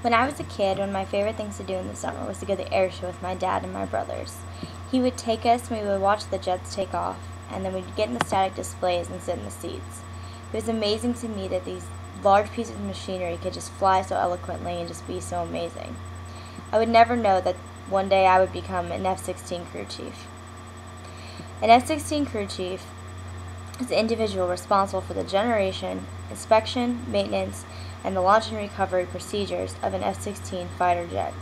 When I was a kid, one of my favorite things to do in the summer was to go to the air show with my dad and my brothers. He would take us and we would watch the jets take off, and then we'd get in the static displays and sit in the seats. It was amazing to me that these large pieces of machinery could just fly so eloquently and just be so amazing. I would never know that one day I would become an F-16 crew chief. An F-16 crew chief is the individual responsible for the generation, inspection, maintenance, and the launch and recovery procedures of an F-16 fighter jet.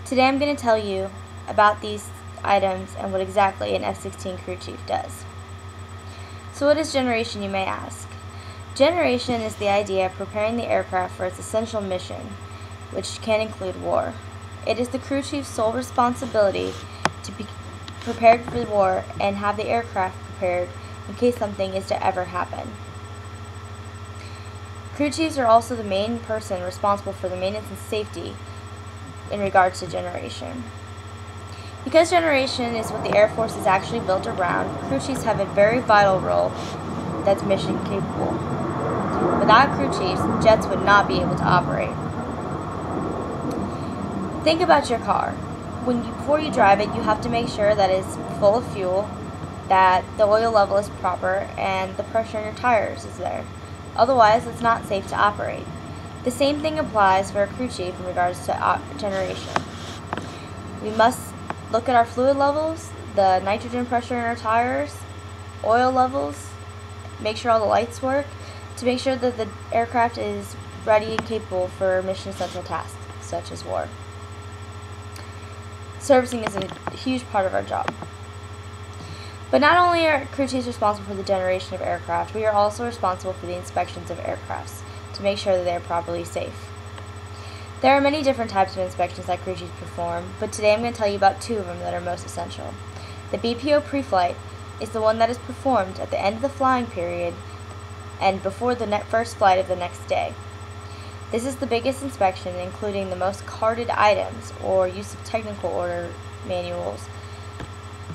Today I'm going to tell you about these items and what exactly an F-16 crew chief does. So what is generation, you may ask? Generation is the idea of preparing the aircraft for its essential mission, which can include war. It is the crew chief's sole responsibility to be prepared for war and have the aircraft prepared in case something is to ever happen. Crew chiefs are also the main person responsible for the maintenance and safety in regards to generation. Because generation is what the Air Force is actually built around, crew chiefs have a very vital role that's mission capable. Without crew chiefs, jets would not be able to operate. Think about your car. Before you drive it, you have to make sure that it's full of fuel, that the oil level is proper, and the pressure in your tires is there. Otherwise, it's not safe to operate. The same thing applies for a crew chief in regards to generation. We must look at our fluid levels, the nitrogen pressure in our tires, oil levels, make sure all the lights work, to make sure that the aircraft is ready and capable for mission essential tasks, such as war. Servicing is a huge part of our job. But not only are crew chiefs responsible for the generation of aircraft, we are also responsible for the inspections of aircrafts to make sure that they are properly safe. There are many different types of inspections that crew chiefs perform, but today I'm going to tell you about two of them that are most essential. The BPO pre-flight is the one that is performed at the end of the flying period and before the first flight of the next day. This is the biggest inspection, including the most carded items or use of technical order manuals,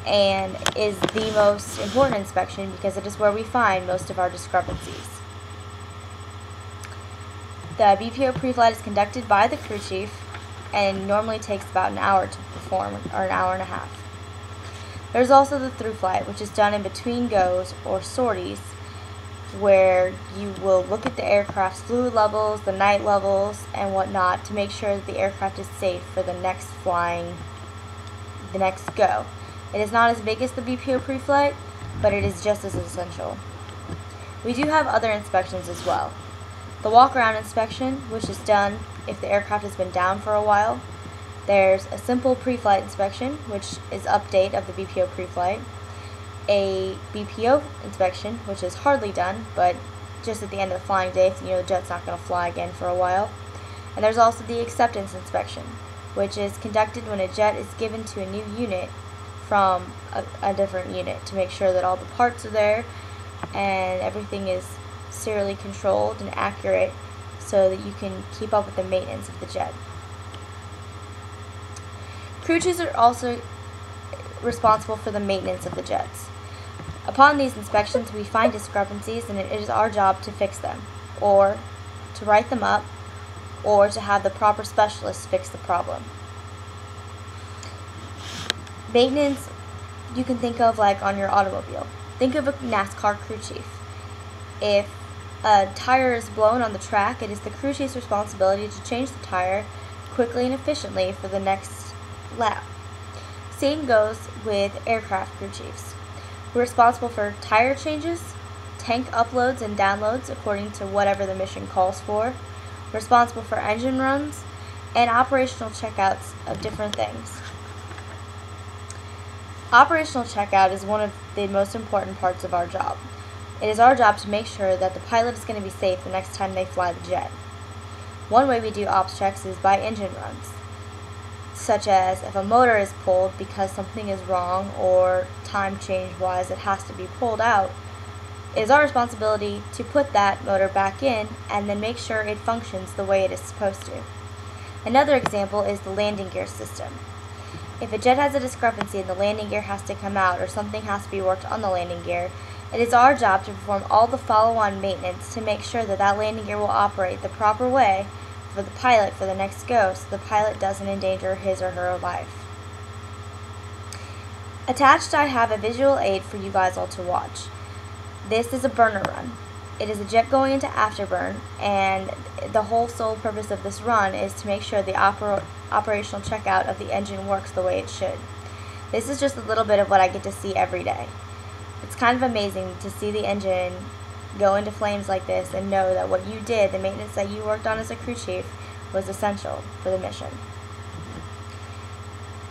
and is the most important inspection because it is where we find most of our discrepancies. The BPO pre-flight is conducted by the crew chief and normally takes about an hour to perform, or an hour and a half. There's also the through flight, which is done in between goes or sorties, where you will look at the aircraft's fluid levels, the night levels, and whatnot to make sure that the aircraft is safe for the next go. It is not as big as the BPO pre-flight, but it is just as essential. We do have other inspections as well. The walk-around inspection, which is done if the aircraft has been down for a while. There's a simple pre-flight inspection, which is update of the BPO pre-flight. A BPO inspection, which is hardly done, but just at the end of the flying day, if you know the jet's not going to fly again for a while. And there's also the acceptance inspection, which is conducted when a jet is given to a new unit from a different unit to make sure that all the parts are there and everything is serially controlled and accurate so that you can keep up with the maintenance of the jet. Crew chiefs are also responsible for the maintenance of the jets. Upon these inspections, we find discrepancies and it is our job to fix them, or to write them up, or to have the proper specialists fix the problem. Maintenance you can think of like on your automobile. Think of a NASCAR crew chief. If a tire is blown on the track, it is the crew chief's responsibility to change the tire quickly and efficiently for the next lap. Same goes with aircraft crew chiefs. We're responsible for tire changes, tank uploads and downloads according to whatever the mission calls for. We're responsible for engine runs and operational checkouts of different things. Operational checkout is one of the most important parts of our job. It is our job to make sure that the pilot is going to be safe the next time they fly the jet. One way we do ops checks is by engine runs, such as if a motor is pulled because something is wrong or time change wise it has to be pulled out. It is our responsibility to put that motor back in and then make sure it functions the way it is supposed to. Another example is the landing gear system. If a jet has a discrepancy and the landing gear has to come out or something has to be worked on the landing gear, it is our job to perform all the follow-on maintenance to make sure that that landing gear will operate the proper way for the pilot for the next go so the pilot doesn't endanger his or her life. Attached, I have a visual aid for you guys all to watch. This is a burner run. It is a jet going into afterburn, and the whole sole purpose of this run is to make sure the operational checkout of the engine works the way it should. This is just a little bit of what I get to see every day. It's kind of amazing to see the engine go into flames like this and know that what you did, the maintenance that you worked on as a crew chief, was essential for the mission.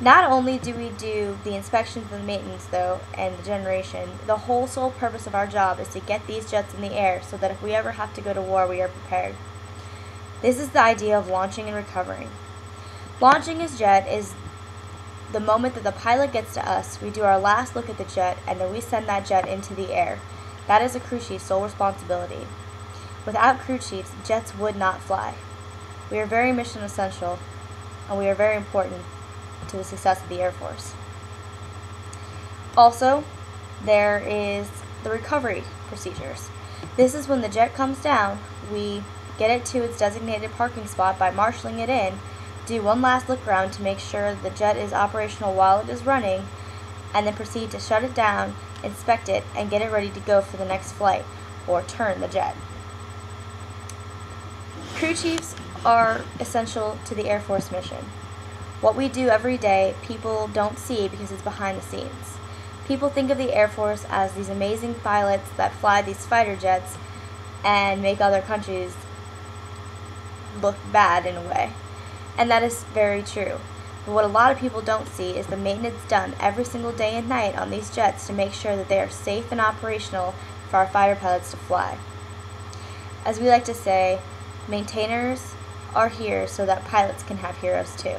Not only do we do the inspections and the maintenance, though, and the generation, the whole sole purpose of our job is to get these jets in the air so that if we ever have to go to war, we are prepared. This is the idea of launching and recovering. Launching a jet is the moment that the pilot gets to us, we do our last look at the jet, and then we send that jet into the air. That is a crew chief's sole responsibility. Without crew chiefs, jets would not fly. We are very mission essential, and we are very important to the success of the Air Force. Also, there is the recovery procedures. This is when the jet comes down, we get it to its designated parking spot by marshalling it in, do one last look around to make sure the jet is operational while it is running, and then proceed to shut it down, inspect it, and get it ready to go for the next flight, or turn the jet. Crew chiefs are essential to the Air Force mission. What we do every day, people don't see because it's behind the scenes. People think of the Air Force as these amazing pilots that fly these fighter jets and make other countries look bad in a way. And that is very true. But what a lot of people don't see is the maintenance done every single day and night on these jets to make sure that they are safe and operational for our fighter pilots to fly. As we like to say, maintainers are here so that pilots can have heroes too.